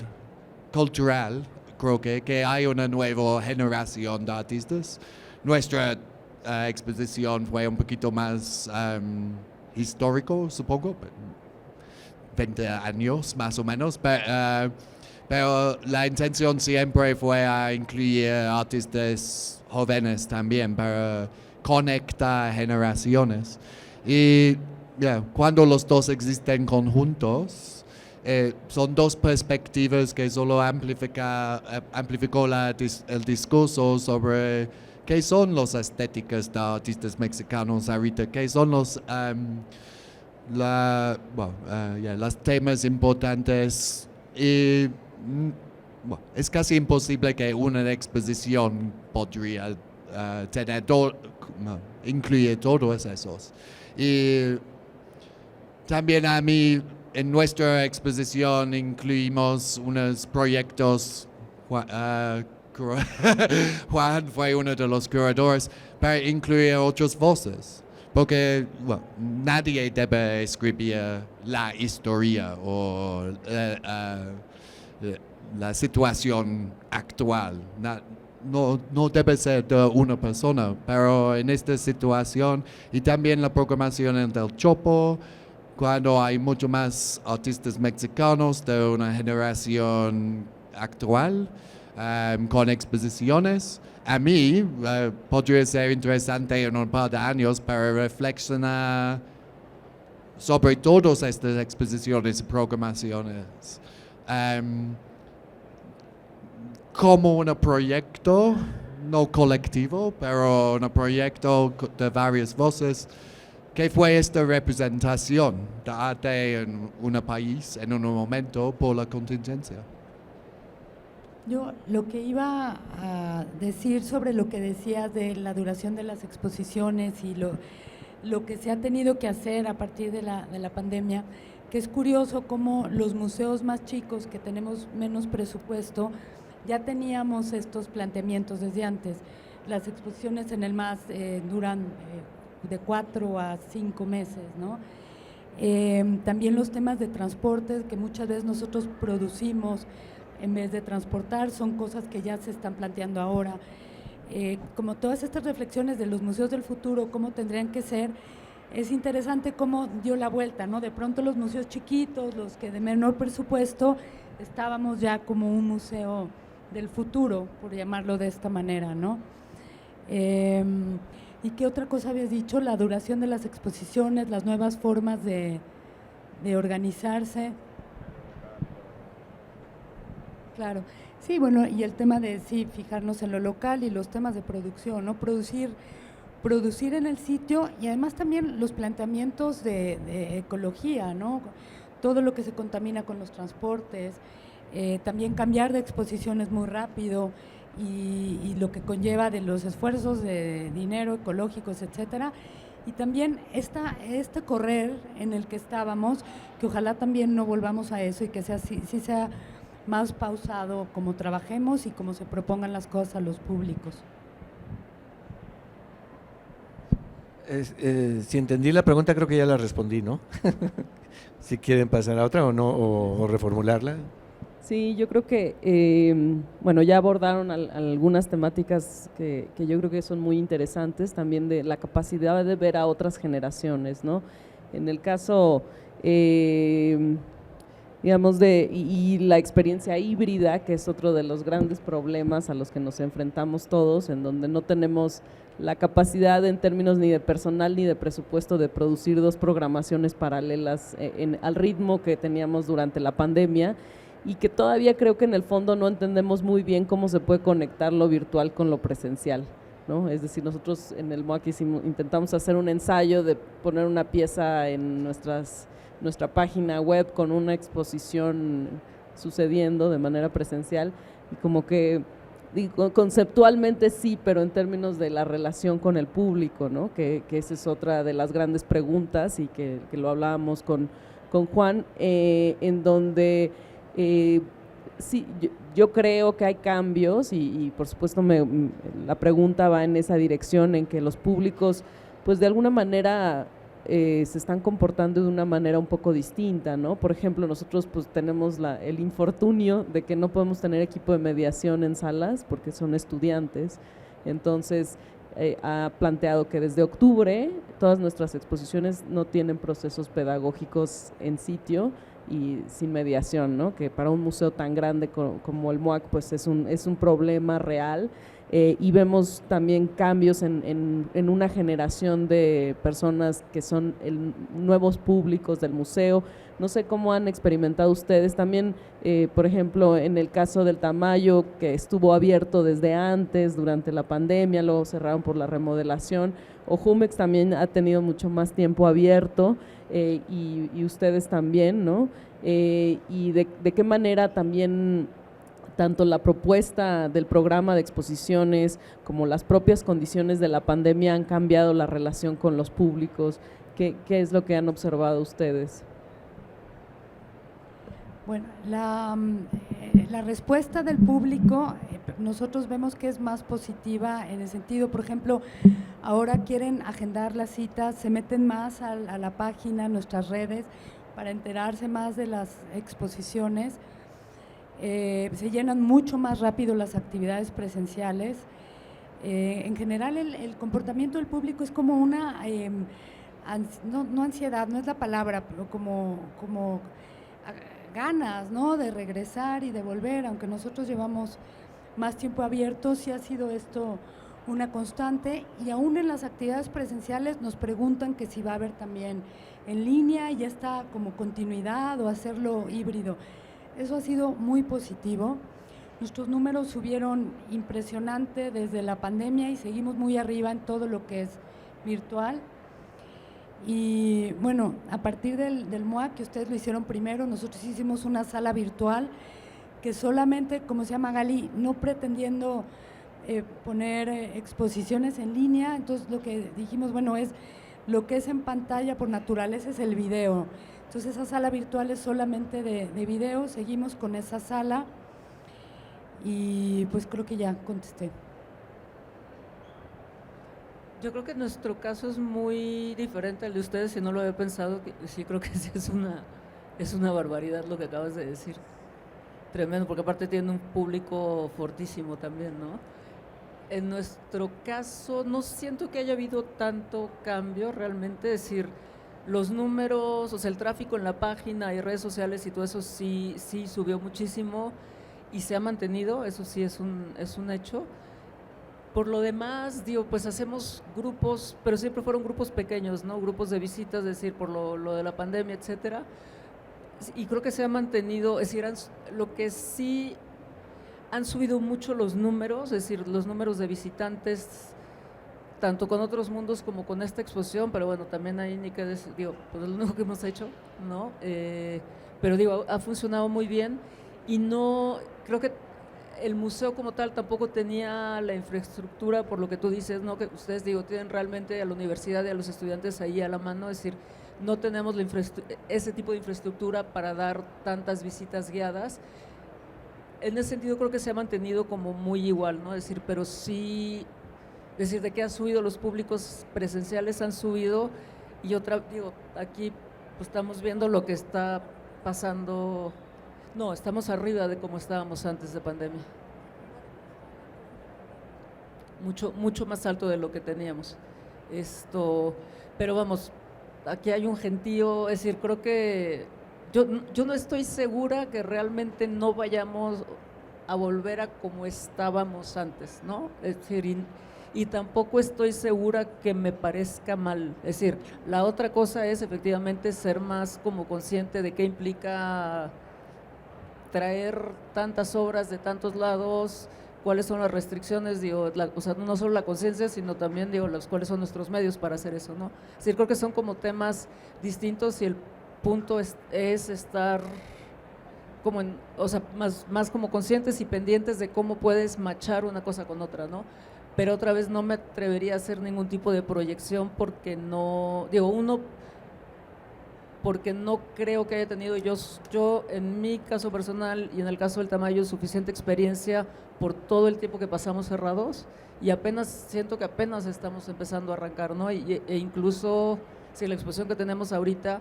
cultural, creo que hay una nueva generación de artistas. Nuestra exposición fue un poquito más histórico, supongo, 20 años más o menos, pero la intención siempre fue a incluir artistas jóvenes también para conectar generaciones. Y cuando los 2 existen conjuntos, son 2 perspectivas que solo amplificó el discurso sobre qué son las estéticas de artistas mexicanos ahorita, qué son los temas importantes. Y es casi imposible que una exposición podría incluir todos esos. Y también a mí, en nuestra exposición incluimos unos proyectos, Juan fue uno de los curadores, para incluir otras voces. Porque nadie debe escribir la historia o la situación actual. No debe ser de una persona, pero en esta situación y también la programación en el Chopo, cuando hay mucho más artistas mexicanos de una generación actual, con exposiciones, a mí podría ser interesante en un par de años para reflexionar sobre todas estas exposiciones y programaciones. Como un proyecto, no colectivo, pero un proyecto de varias voces. ¿Qué fue esta representación de arte en un país, en un momento, por la contingencia? Yo lo que iba a decir sobre lo que decías de la duración de las exposiciones y lo que se ha tenido que hacer a partir de la pandemia, que es curioso cómo los museos más chicos que tenemos menos presupuesto, ya teníamos estos planteamientos desde antes. Las exposiciones en el MAS duran de 4 a 5 meses, ¿no? También los temas de transporte que muchas veces nosotros producimos en vez de transportar, son cosas que ya se están planteando ahora. Como todas estas reflexiones de los museos del futuro, cómo tendrían que ser, es interesante cómo dio la vuelta, ¿no? De pronto los museos chiquitos, los que de menor presupuesto, estábamos ya como un museo del futuro, por llamarlo de esta manera, ¿no? ¿Y qué otra cosa habías dicho? La duración de las exposiciones, las nuevas formas de organizarse. Claro, sí, bueno, y el tema de fijarnos en lo local y los temas de producción, ¿no? Producir en el sitio y además también los planteamientos de ecología, ¿no? Todo lo que se contamina con los transportes, también cambiar de exposiciones muy rápido y lo que conlleva de los esfuerzos de dinero ecológicos, etcétera. Y también este correr en el que estábamos, que ojalá también no volvamos a eso y que sea sí sea más pausado como trabajemos y como se propongan las cosas a los públicos. Si entendí la pregunta, creo que ya la respondí, ¿no? Si quieren pasar a otra o no, o reformularla. Sí, yo creo que, bueno, ya abordaron algunas temáticas que yo creo que son muy interesantes, también de la capacidad de ver a otras generaciones, ¿no? En el caso, digamos, y la experiencia híbrida, que es otro de los grandes problemas a los que nos enfrentamos todos, en donde no tenemos la capacidad en términos ni de personal ni de presupuesto de producir 2 programaciones paralelas al ritmo que teníamos durante la pandemia, y que todavía creo que en el fondo no entendemos muy bien cómo se puede conectar lo virtual con lo presencial, ¿no? Es decir, nosotros en el MOAC intentamos hacer un ensayo de poner una pieza en nuestra página web con una exposición sucediendo de manera presencial y como que digo, conceptualmente sí, pero en términos de la relación con el público, ¿no? Que esa es otra de las grandes preguntas y que lo hablábamos con Juan, en donde sí, yo creo que hay cambios y por supuesto la pregunta va en esa dirección, en que los públicos pues de alguna manera se están comportando de una manera un poco distinta, ¿no? Por ejemplo, nosotros pues tenemos el infortunio de que no podemos tener equipo de mediación en salas porque son estudiantes, entonces ha planteado que desde octubre todas nuestras exposiciones no tienen procesos pedagógicos en sitio y sin mediación, ¿no? Que para un museo tan grande como el MUAC pues es un problema real. Y vemos también cambios en una generación de personas que son nuevos públicos del museo. No sé cómo han experimentado ustedes también, por ejemplo, en el caso del Tamayo, que estuvo abierto desde antes, durante la pandemia, luego cerraron por la remodelación, o Jumex también ha tenido mucho más tiempo abierto, y ustedes también, ¿no? Y de qué manera también tanto la propuesta del programa de exposiciones como las propias condiciones de la pandemia han cambiado la relación con los públicos. ¿Qué es lo que han observado ustedes? Bueno, la respuesta del público, nosotros vemos que es más positiva en el sentido, por ejemplo, ahora quieren agendar las citas, se meten más a la página, nuestras redes, para enterarse más de las exposiciones. Se llenan mucho más rápido las actividades presenciales. En general el comportamiento del público es como una, no ansiedad, no es la palabra, pero como ganas, ¿no?, de regresar y de volver, aunque nosotros llevamos más tiempo abiertos, sí ha sido esto una constante, y aún en las actividades presenciales nos preguntan que si va a haber también en línea y ya está como continuidad o hacerlo híbrido. Eso ha sido muy positivo. Nuestros números subieron impresionante desde la pandemia y seguimos muy arriba en todo lo que es virtual. Y bueno, a partir del MUAC, que ustedes lo hicieron primero, nosotros hicimos una sala virtual que solamente, como se llama Gali, no pretendiendo poner exposiciones en línea, entonces lo que dijimos, bueno, es lo que es en pantalla por naturaleza es el video. Entonces esa sala virtual es solamente de video, seguimos con esa sala y pues creo que ya contesté. Yo creo que nuestro caso es muy diferente al de ustedes, si no lo había pensado, sí creo que sí es una barbaridad lo que acabas de decir. Tremendo, porque aparte tiene un público fortísimo también, ¿no? En nuestro caso no siento que haya habido tanto cambio realmente, es decir, los números, o sea, el tráfico en la página y redes sociales y todo eso sí subió muchísimo y se ha mantenido, eso sí es un hecho. Por lo demás, digo, pues hacemos grupos, pero siempre fueron grupos pequeños, ¿no? Grupos de visitas, es decir, por lo de la pandemia, etcétera. Y creo que se ha mantenido, es decir, lo que sí han subido mucho los números, es decir, los números de visitantes, tanto con otros mundos como con esta exposición, pero bueno, también ahí ni que decir, digo, pues es lo único que hemos hecho, ¿no? Pero digo, ha funcionado muy bien y no, creo que el museo como tal tampoco tenía la infraestructura, por lo que tú dices, ¿no? Que ustedes, digo, tienen realmente a la universidad y a los estudiantes ahí a la mano, es decir, no tenemos ese tipo de infraestructura para dar tantas visitas guiadas. En ese sentido creo que se ha mantenido como muy igual, ¿no? Es decir, pero sí, decir, de que han subido los públicos presenciales, han subido, y otra, digo, aquí pues estamos viendo lo que está pasando, no, estamos arriba de como estábamos antes de pandemia. Mucho más alto de lo que teníamos. Pero vamos, aquí hay un gentío, es decir, creo que yo no estoy segura que realmente no vayamos a volver a como estábamos antes, ¿no? Es decir, y tampoco estoy segura que me parezca mal. Es decir, la otra cosa es efectivamente ser más como consciente de qué implica traer tantas obras de tantos lados, cuáles son las restricciones, digo, o sea, no solo la conciencia, sino también, digo, cuáles son nuestros medios para hacer eso, ¿no? Es decir, creo que son como temas distintos y el punto es estar como o sea, más como conscientes y pendientes de cómo puedes machar una cosa con otra, ¿no? Pero otra vez no me atrevería a hacer ningún tipo de proyección porque no, digo, porque no creo que haya tenido yo en mi caso personal y en el caso del Tamayo suficiente experiencia por todo el tiempo que pasamos cerrados y siento que apenas estamos empezando a arrancar, ¿no? E incluso si la exposición que tenemos ahorita,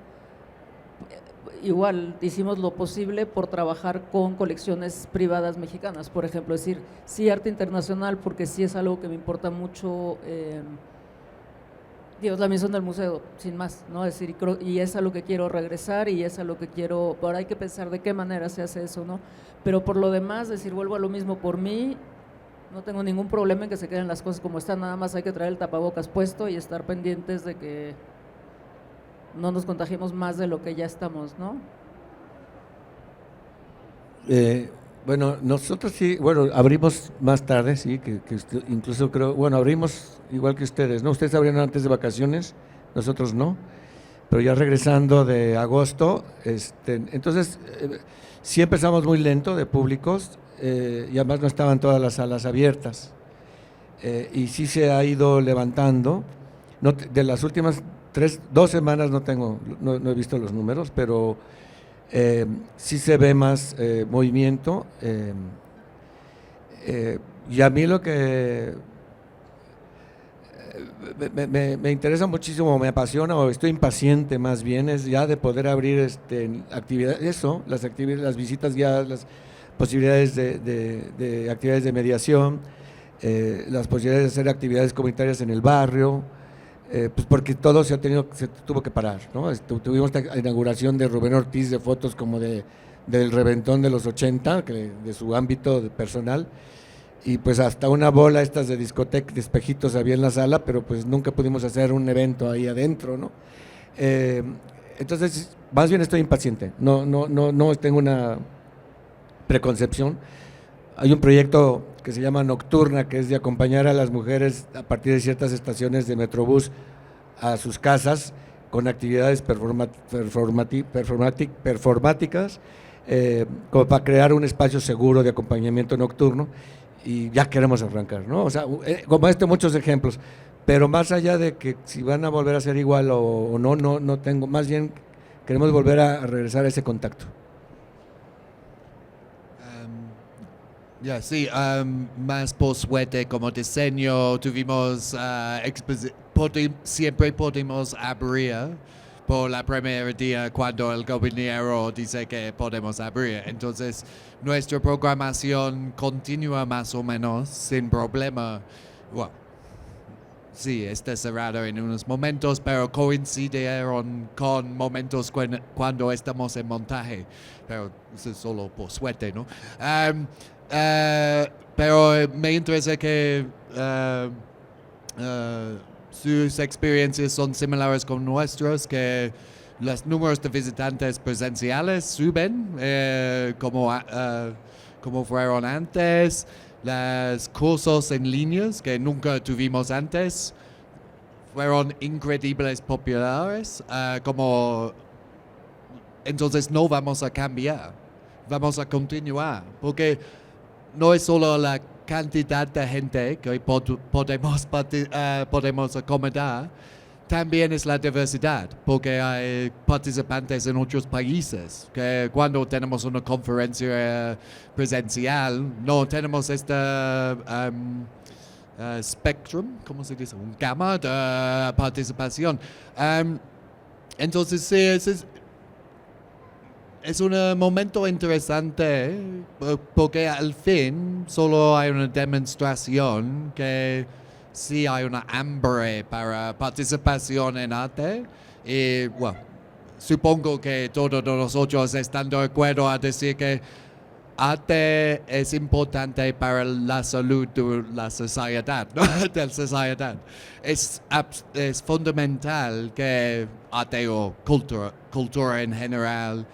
igual hicimos lo posible por trabajar con colecciones privadas mexicanas, por ejemplo, es decir, sí arte internacional porque sí es algo que me importa mucho, digo, es la misión del museo, sin más, ¿no? Es decir, y es a lo que quiero regresar y es a lo que quiero, ahora hay que pensar de qué manera se hace eso, ¿no? Pero por lo demás, decir, vuelvo a lo mismo por mí, no tengo ningún problema en que se queden las cosas como están, nada más hay que traer el tapabocas puesto y estar pendientes de que no nos contagiemos más de lo que ya estamos, ¿no? Bueno, nosotros sí, bueno, abrimos más tarde, sí, que incluso creo, bueno, abrimos igual que ustedes, ¿no? Ustedes abrieron antes de vacaciones, nosotros no, pero ya regresando de agosto, entonces sí empezamos muy lento de públicos y además no estaban todas las salas abiertas y sí se ha ido levantando, de las últimas 2 semanas no he visto los números, pero sí se ve más movimiento y a mí lo que me interesa muchísimo, me apasiona o estoy impaciente más bien es ya de poder abrir actividades, las visitas guiadas, las posibilidades de actividades de mediación, las posibilidades de hacer actividades comunitarias en el barrio. Pues porque todo se tuvo que parar, ¿no? Tuvimos esta inauguración de Rubén Ortiz de fotos como del reventón de los 80, de su ámbito personal, y pues hasta una bola estas de discoteca, de espejitos había en la sala, pero pues nunca pudimos hacer un evento ahí adentro, ¿no? Entonces, más bien estoy impaciente, no tengo una preconcepción. Hay un proyecto que se llama Nocturna, que es de acompañar a las mujeres a partir de ciertas estaciones de Metrobús a sus casas con actividades performáticas, como para crear un espacio seguro de acompañamiento nocturno, y ya queremos arrancar, ¿no? O sea, como muchos ejemplos, pero más allá de que si van a volver a ser igual o no tengo, más bien queremos volver a regresar a ese contacto. Sí, más por suerte como diseño tuvimos siempre podemos abrir por la primera día cuando el gobernador dice que podemos abrir. Entonces nuestra programación continúa más o menos sin problema. Bueno, sí, está cerrado en unos momentos, pero coincidieron con momentos cuando estamos en montaje. Pero eso es solo por suerte, ¿no? Pero me interesa que sus experiencias son similares con nuestras, que los números de visitantes presenciales suben como fueron antes, los cursos en líneas que nunca tuvimos antes fueron increíbles populares, entonces no vamos a cambiar, vamos a continuar, porque no es solo la cantidad de gente que hoy podemos acomodar, también es la diversidad, porque hay participantes en otros países, que cuando tenemos una conferencia presencial no tenemos spectrum, ¿cómo se dice? Un gama de participación. Entonces sí, es un momento interesante porque al fin solo hay una demostración que sí hay una hambre para participación en arte y bueno, supongo que todos nosotros están de acuerdo a decir que arte es importante para la salud de la sociedad, ¿no? De la sociedad. Es fundamental que arte o cultura en general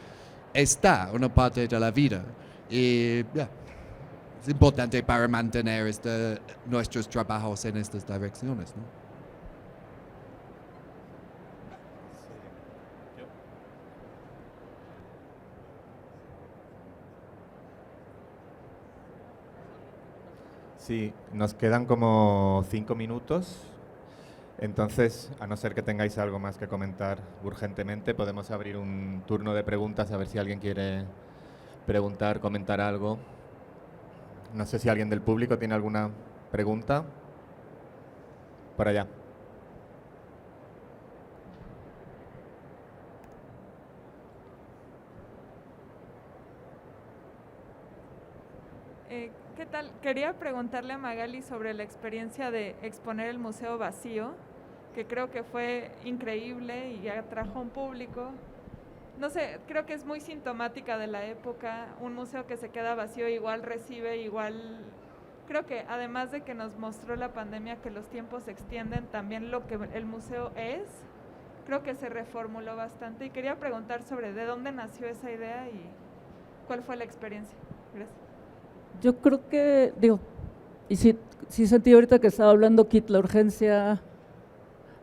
está una parte de la vida y es importante para mantener nuestros trabajos en estas direcciones, ¿no? Sí, nos quedan como 5 minutos, entonces, a no ser que tengáis algo más que comentar urgentemente, podemos abrir un turno de preguntas a ver si alguien quiere preguntar, comentar algo. No sé si alguien del público tiene alguna pregunta. Por allá. ¿Qué tal? Quería preguntarle a Magali sobre la experiencia de exponer el museo vacío, que creo que fue increíble y atrajo un público. No sé, creo que es muy sintomática de la época. Un museo que se queda vacío igual recibe, igual. Creo que además de que nos mostró la pandemia que los tiempos se extienden, también lo que el museo es, creo que se reformuló bastante. Y quería preguntar sobre de dónde nació esa idea y cuál fue la experiencia. Gracias. Yo creo que, y sí sentí ahorita que estaba hablando Kit la urgencia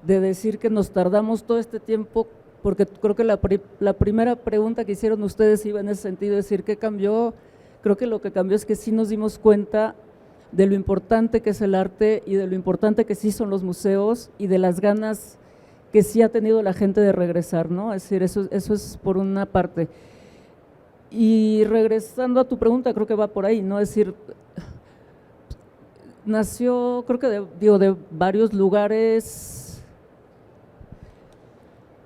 de decir que nos tardamos todo este tiempo, porque creo que la primera pregunta que hicieron ustedes iba en ese sentido, decir qué cambió. Creo que lo que cambió es que sí nos dimos cuenta de lo importante que es el arte y de lo importante que sí son los museos y de las ganas que sí ha tenido la gente de regresar, ¿no? Es decir, eso es por una parte. Y regresando a tu pregunta, creo que va por ahí, ¿no? Es decir, nació, creo que de varios lugares.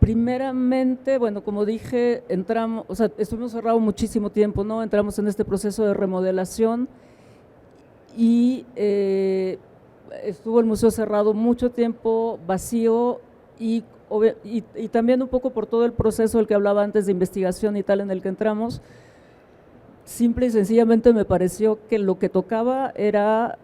Primeramente, bueno, como dije, estuvimos cerrados muchísimo tiempo, ¿no? Entramos en este proceso de remodelación y estuvo el museo cerrado mucho tiempo, vacío y también un poco por todo el proceso del que hablaba antes de investigación y tal en el que entramos. Simple y sencillamente me pareció que lo que tocaba era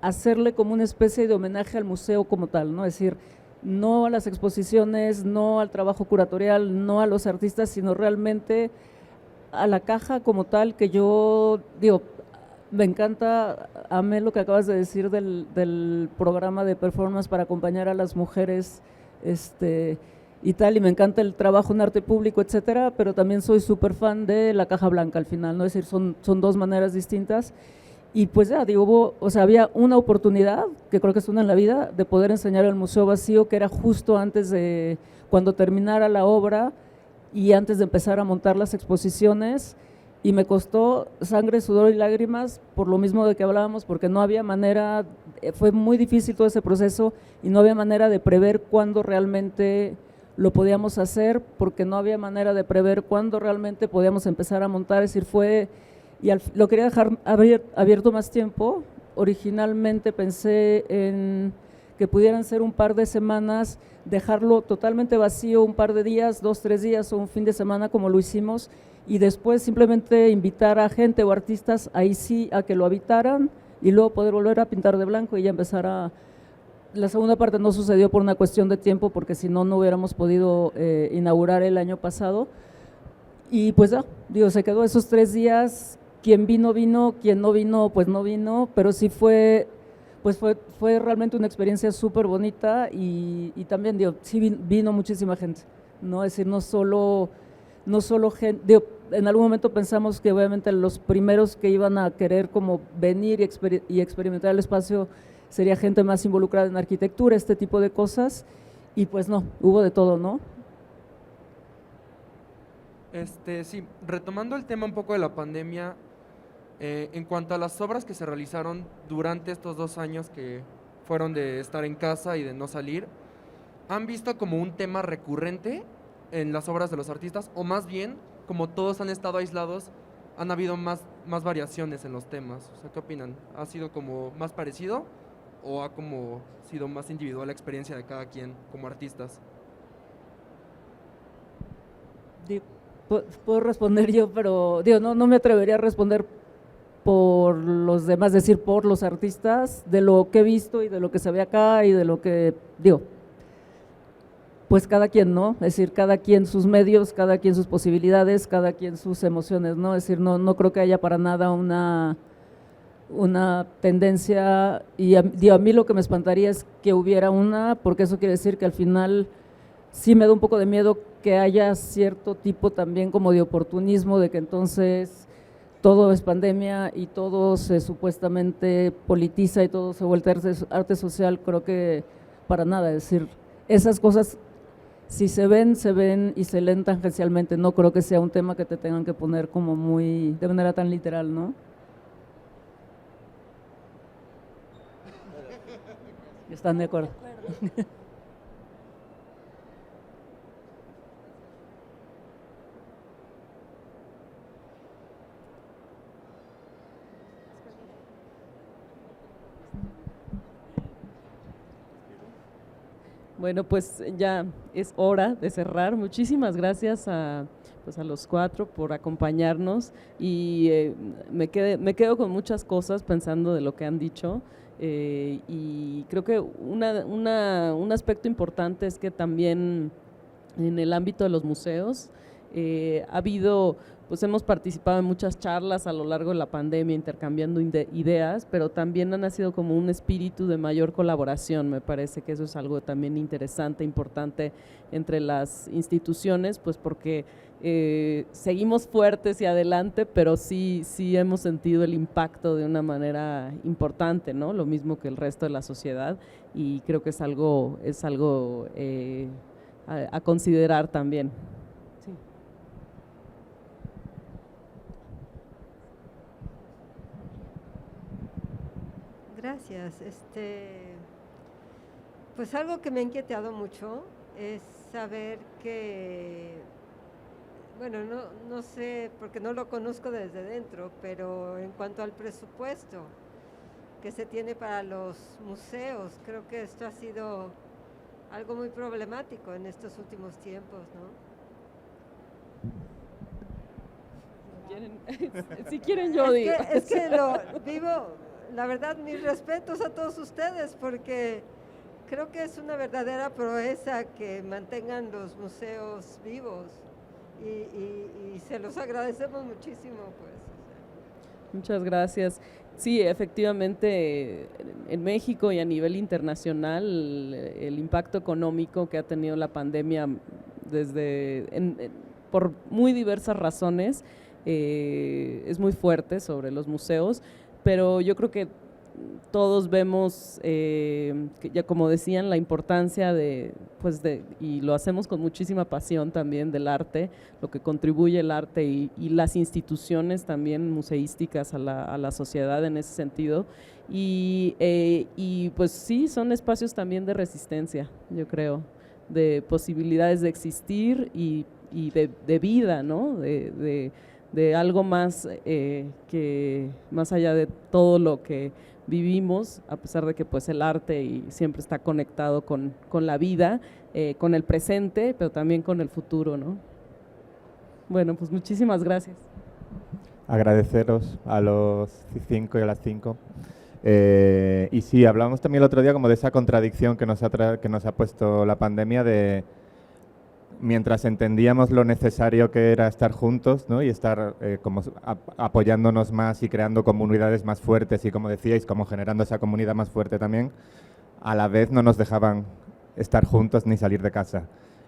hacerle como una especie de homenaje al museo como tal, ¿no? Es decir, no a las exposiciones, no al trabajo curatorial, no a los artistas, sino realmente a la caja como tal, que yo me encanta, amé lo que acabas de decir del programa de performance para acompañar a las mujeres y tal, y me encanta el trabajo en arte público, etcétera, pero también soy súper fan de la caja blanca al final, ¿no? Es decir, son dos maneras distintas. Y pues ya, había una oportunidad, que creo que es una en la vida, de poder enseñar el museo vacío, que era justo antes de, cuando terminara la obra y antes de empezar a montar las exposiciones, y me costó sangre, sudor y lágrimas, por lo mismo de que hablábamos, porque no había manera, fue muy difícil todo ese proceso, y no había manera de prever cuándo realmente lo podíamos hacer, porque no había manera de prever cuándo realmente podíamos empezar a montar, es decir, lo quería dejar abierto más tiempo. Originalmente pensé en que pudieran ser un par de semanas, dejarlo totalmente vacío un par de días, 2, 3 días o un fin de semana como lo hicimos, y después simplemente invitar a gente o artistas ahí sí a que lo habitaran y luego poder volver a pintar de blanco y ya empezar a… La segunda parte no sucedió por una cuestión de tiempo, porque si no, no hubiéramos podido inaugurar el año pasado. Y pues se quedó esos 3 días. Quien vino, vino, quien no vino, pues no vino, pero sí fue realmente una experiencia súper bonita y también, sí vino muchísima gente, ¿no? Es decir, no solo gente, en algún momento pensamos que obviamente los primeros que iban a querer como venir y experimentar el espacio sería gente más involucrada en arquitectura, este tipo de cosas, y pues no, hubo de todo, ¿no? Sí, retomando el tema un poco de la pandemia, en cuanto a las obras que se realizaron durante estos 2 años que fueron de estar en casa y de no salir, ¿han visto como un tema recurrente en las obras de los artistas? O más bien, como todos han estado aislados, ¿han habido más variaciones en los temas? O sea, ¿qué opinan? ¿Ha sido como más parecido o ha como sido más individual la experiencia de cada quien como artistas? Puedo responder yo, pero no me atrevería a responder por los demás, decir por los artistas, de lo que he visto y de lo que se ve acá y de lo que pues cada quien, ¿no? Es decir, cada quien sus medios, cada quien sus posibilidades, cada quien sus emociones, ¿no? Es decir, no creo que haya para nada una tendencia, y a mí lo que me espantaría es que hubiera porque eso quiere decir que al final sí me da un poco de miedo que haya cierto tipo también como de oportunismo, de que entonces todo es pandemia y todo se supuestamente politiza y todo se vuelve arte social, creo que para nada. Es decir, esas cosas, si se ven y se leen tangencialmente, no creo que sea un tema que te tengan que poner como muy, de manera tan literal, ¿no? ¿Están de acuerdo? Bueno, pues ya es hora de cerrar. Muchísimas gracias a los 4 por acompañarnos y me quedo con muchas cosas pensando de lo que han dicho y creo que un aspecto importante es que también en el ámbito de los museos ha habido, pues hemos participado en muchas charlas a lo largo de la pandemia intercambiando ideas, pero también ha nacido como un espíritu de mayor colaboración. Me parece que eso es algo también interesante, importante entre las instituciones, pues porque seguimos fuertes y adelante, pero sí hemos sentido el impacto de una manera importante, ¿no? Lo mismo que el resto de la sociedad, y creo que es algo a considerar también. Gracias. Pues algo que me ha inquietado mucho es saber que, bueno, no sé, porque no lo conozco desde dentro, pero en cuanto al presupuesto que se tiene para los museos, creo que esto ha sido algo muy problemático en estos últimos tiempos, ¿no? Si quieren yo digo. Es que lo vivo, la verdad, mis respetos a todos ustedes, porque creo que es una verdadera proeza que mantengan los museos vivos y se los agradecemos muchísimo, pues. Muchas gracias. Sí, efectivamente, en México y a nivel internacional, el impacto económico que ha tenido la pandemia por muy diversas razones es muy fuerte sobre los museos, pero yo creo que todos vemos, que ya como decían, la importancia y lo hacemos con muchísima pasión también del arte, lo que contribuye el arte y las instituciones también museísticas a la sociedad en ese sentido. Y pues sí, son espacios también de resistencia, yo creo, de posibilidades de existir y de vida, ¿no? De algo más que más allá de todo lo que vivimos, a pesar de que pues el arte siempre está conectado con la vida, con el presente, pero también con el futuro, ¿no? Bueno, pues muchísimas gracias. Agradeceros a los 5 y a las 5. Y sí, hablábamos también el otro día como de esa contradicción que nos ha puesto la pandemia de mientras entendíamos lo necesario que era estar juntos, ¿no? Y estar como apoyándonos más y creando comunidades más fuertes y, como decíais, como generando esa comunidad más fuerte también, a la vez no nos dejaban estar juntos ni salir de casa.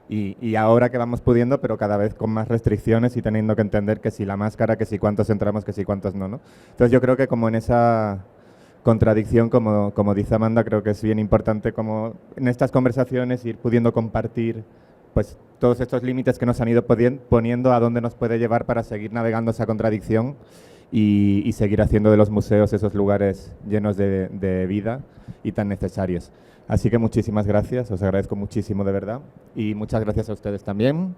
Y ahora que vamos pudiendo, pero cada vez con más restricciones y teniendo que entender que si la máscara, que si cuántos entramos, que si cuántos no, ¿no? Entonces yo creo que como en esa contradicción, como dice Amanda, creo que es bien importante como en estas conversaciones ir pudiendo compartir pues todos estos límites que nos han ido poniendo, a dónde nos puede llevar para seguir navegando esa contradicción y seguir haciendo de los museos esos lugares llenos de vida y tan necesarios. Así que muchísimas gracias, os agradezco muchísimo de verdad y muchas gracias a ustedes también.